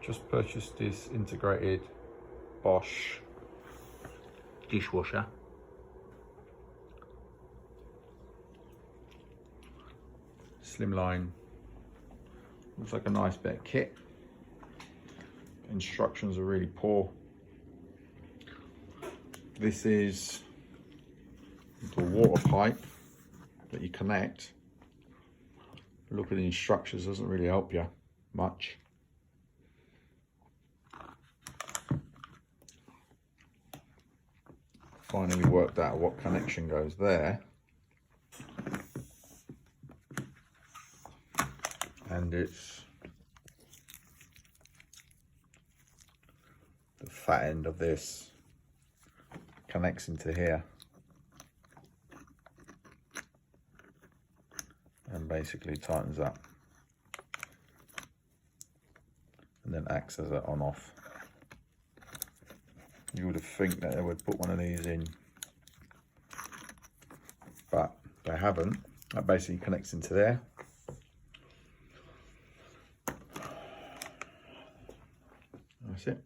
Just purchased this integrated Bosch dishwasher. Slimline. Looks like a nice bit of kit. Instructions are really poor. This is the water pipe that you connect. Look at the instructions, doesn't really help you much. Finally worked out what connection goes there. And it's the fat end of this connects into here and basically tightens up and then acts as an on-off. You would have think that they would put one of these in, but they haven't. That basically connects into there. That's it.